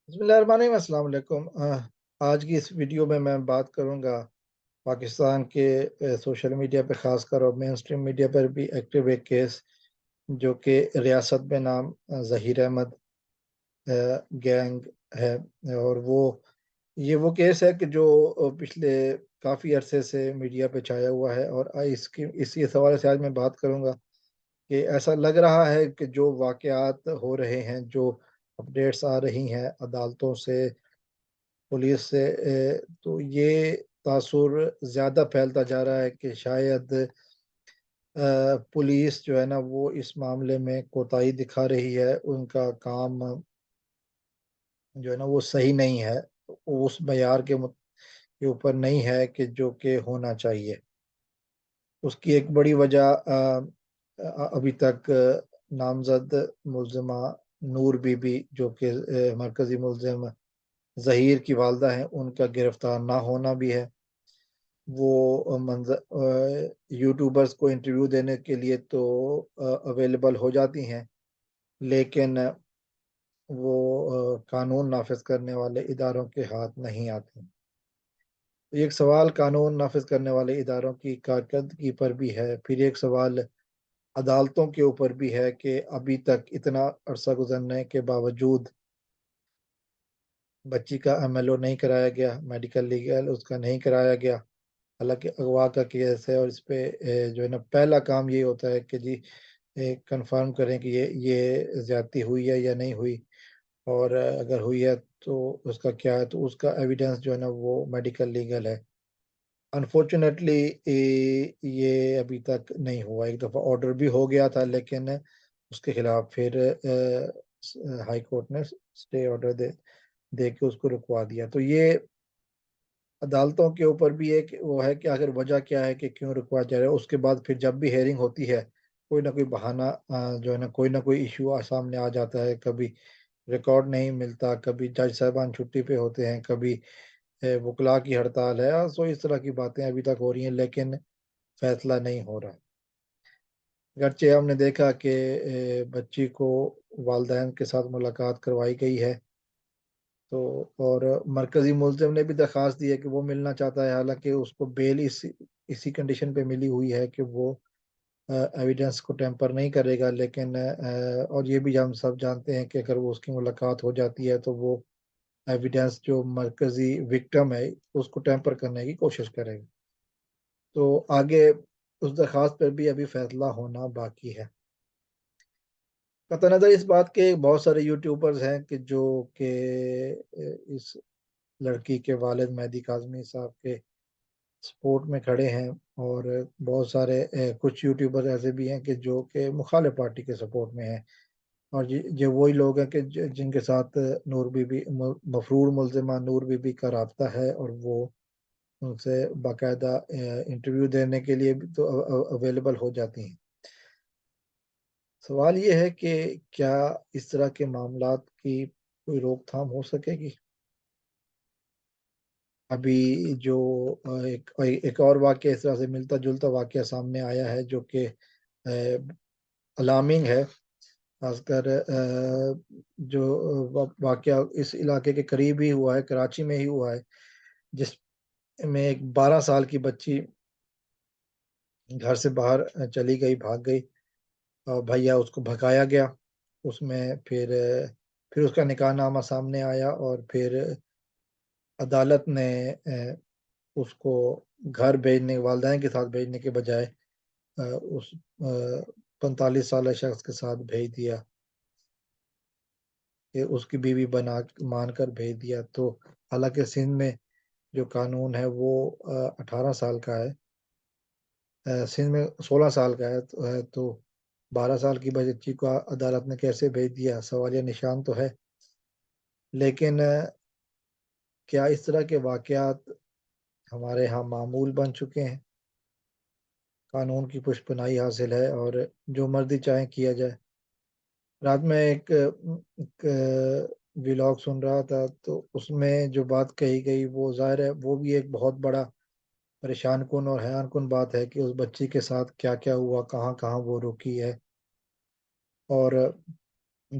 बिस्मिल्लाहिर्रहमानिर्रहीम। अस्सलाम वालेकुम। आज की इस वीडियो में मैं बात करूंगा पाकिस्तान के सोशल मीडिया पे, ख़ासकर और मेन स्ट्रीम मीडिया पर भी एक्टिव एक केस जो कि रियासत में नाम ज़हीर अहमद गैंग है। और वो केस है कि जो पिछले काफ़ी अरसे से मीडिया पे छाया हुआ है। और इसकी इसी हवाले से आज मैं बात करूंगा कि ऐसा लग रहा है कि जो वाक़यात हो रहे हैं, जो अपडेट्स आ रही हैं अदालतों से, पुलिस से, तो ये तासुर ज़्यादा फैलता जा रहा है कि शायद पुलिस जो है ना वो इस मामले में कोताही दिखा रही है। उनका काम जो है ना वो सही नहीं है, उस मयार के ऊपर नहीं है कि जो कि होना चाहिए। उसकी एक बड़ी वजह अभी तक नामजद मुल्जिमा नूर बीबी, जो कि मरकजी मुल्जिम ज़हीर की वालदा हैं, उनका गिरफ्तार ना होना भी है। वो मंजर यूट्यूबर्स को इंटरव्यू देने के लिए तो अवेलेबल हो जाती हैं, लेकिन वो कानून नाफिज करने वाले इदारों के हाथ नहीं आती। तो एक सवाल कानून नाफिज करने वाले इदारों की कारकर्दगी पर भी है, फिर एक सवाल अदालतों के ऊपर भी है कि अभी तक इतना अरसा गुजरने के बावजूद बच्ची का एमएलओ नहीं कराया गया, मेडिकल लीगल उसका नहीं कराया गया। हालांकि अगवा का केस है और इस पे जो है ना पहला काम ये होता है कि जी कंफर्म करें कि ये ज्यादती हुई है या नहीं हुई, और अगर हुई है तो उसका क्या है, तो उसका एविडेंस जो है ना वो मेडिकल लीगल है। अनफॉर्चुनेटली ये अभी तक नहीं हुआ। एक दफ़ा ऑर्डर भी हो गया था, लेकिन उसके खिलाफ फिर हाई कोर्ट ने स्टे ऑर्डर दे के उसको रुकवा दिया। तो ये अदालतों के ऊपर भी एक वो है कि आखिर वजह क्या है कि क्यों रुकवा जा रहा है। उसके बाद फिर जब भी हेयरिंग होती है, कोई ना कोई बहाना जो है ना कोई इशू सामने आ जाता है। कभी रिकॉर्ड नहीं मिलता, कभी जज साहबान छुट्टी पे होते हैं, कभी वकला की हड़ताल है। सो इस तरह की बातें अभी तक हो रही हैं, लेकिन फैसला नहीं हो रहा। अगरचे हमने देखा कि बच्ची को वालदैन के साथ मुलाकात करवाई गई है, तो और मरकजी मुल्ज़िम ने भी दरख्वास्त दी है कि वो मिलना चाहता है। हालांकि उसको बेल इसी कंडीशन पे मिली हुई है कि वो एविडेंस को टेम्पर नहीं करेगा। लेकिन और ये भी हम सब जानते हैं कि अगर वो उसकी मुलाकात हो जाती है तो वो एविडेंस जो मरकजी विक्टिम है उसको टेम्पर करने की कोशिश करेगा। तो आगे उस दरख्वास्त पर भी अभी फैसला होना बाकी है। कतई नज़र इस बात के बहुत सारे यूट्यूबर्स हैं कि जो कि इस लड़की के वालिद मेहदी काज़मी साहब के सपोर्ट में खड़े हैं, और बहुत सारे कुछ यूट्यूबर ऐसे भी हैं कि जो कि मुखालिफ पार्टी के सपोर्ट में हैं। और ये वही लोग हैं कि जिनके साथ नूर बीबी मफरूर मुल्जिमा नूर बीबी का राब्ता है, और वो उनसे बाकायदा इंटरव्यू देने के लिए भी तो अवेलेबल हो जाती हैं। सवाल ये है कि क्या इस तरह के मामलात की कोई रोकथाम हो सकेगी। अभी जो एक और वाक़या इस तरह से मिलता जुलता वाक़या सामने आया है जो कि अलार्मिंग है। खासकर जो वाक़या इस इलाके के करीब ही हुआ है, कराची में ही हुआ है, जिसमें एक 12 साल की बच्ची घर से बाहर चली गई, भाग गई, और भैया उसको भगाया गया। उसमें फिर उसका निकाहनामा सामने आया, और फिर अदालत ने उसको घर भेजने, वालदैन के साथ भेजने के बजाय उस 45 साल शख्स के साथ भेज दिया, कि उसकी बीवी बना मानकर भेज दिया। तो हालांकि सिंध में जो कानून है वो 18 साल का है, सिंध में 16 साल का है। तो 12 साल की बच्ची को अदालत ने कैसे भेज दिया, सवालिया निशान तो है। लेकिन क्या इस तरह के वाकयात हमारे यहाँ मामूल बन चुके हैं। कानून की पुष्पनाई हासिल है और जो मर्जी चाहे किया जाए। रात में एक व्लॉग सुन रहा था, तो उसमें जो बात कही गई वो जाहिर है वो भी एक बहुत बड़ा परेशान कुन और हैरान कुन बात है कि उस बच्ची के साथ क्या क्या हुआ, कहाँ कहाँ वो रुकी है। और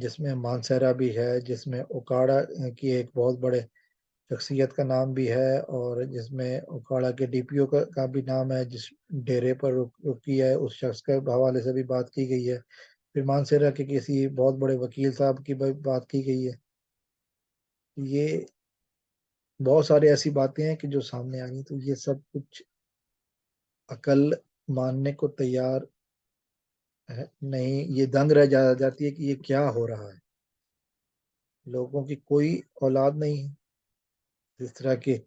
جس میں مانسیرا بھی ہے، جس میں اوکاڑا کی ایک بہت بڑے شخصیت کا نام بھی ہے، اور جس میں اوکاڑا کے ڈی پی او کا بھی نام ہے، جس ڈیرے پر رکی ہے اس شخص کے حوالے سے بھی بات کی گئی ہے، پھر مانسیرا کے کسی بہت بڑے وکیل صاحب کی بات کی گئی ہے. یہ بہت ساری ایسی باتیں ہیں کہ جو سامنے آ گئی، تو یہ سب کچھ عقل ماننے کو تیار نہیں، یہ دنگ رہ جاتی ہے کہ یہ کیا ہو رہا ہے. لوگوں کی کوئی اولاد نہیں ہے، جس طرح کی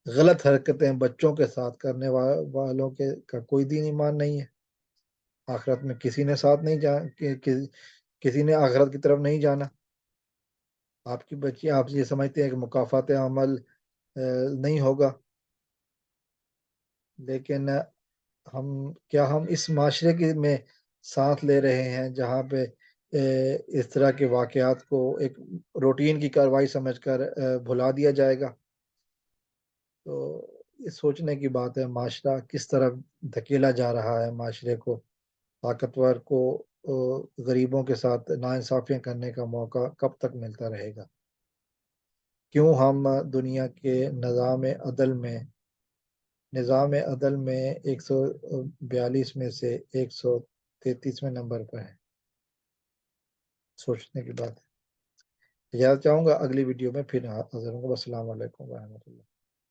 غلط حرکتیں بچوں کے ساتھ کرنے والوں کے کا کوئی دین ایمان نہیں ہے. آخرت میں کسی نے ساتھ نہیں کسی نے آخرت کی طرف نہیں جانا. آپ کی بچی، آپ یہ سمجھتے ہیں کہ مکافات عمل نہیں ہوگا، لیکن ہم اس معاشرے میں ساتھ لے رہے ہیں جہاں پہ اس طرح کے واقعات کو ایک روٹین کی کارروائی سمجھ کر بھلا دیا جائے گا. تو یہ سوچنے کی بات ہے، معاشرہ کس طرح دھکیلا جا رہا ہے. معاشرے کو، طاقتور کو غریبوں کے ساتھ ناانصافیاں کرنے کا موقع کب تک ملتا رہے گا؟ کیوں ہم دنیا کے نظام عدل میں 142 میں سے 133ویں نمبر پر ہیں؟ سوچنے کی بات ہے. اجازت چاہوں گا، اگلی ویڈیو میں پھر حاضر ہوں گا. السلام علیکم ورحمۃ اللہ.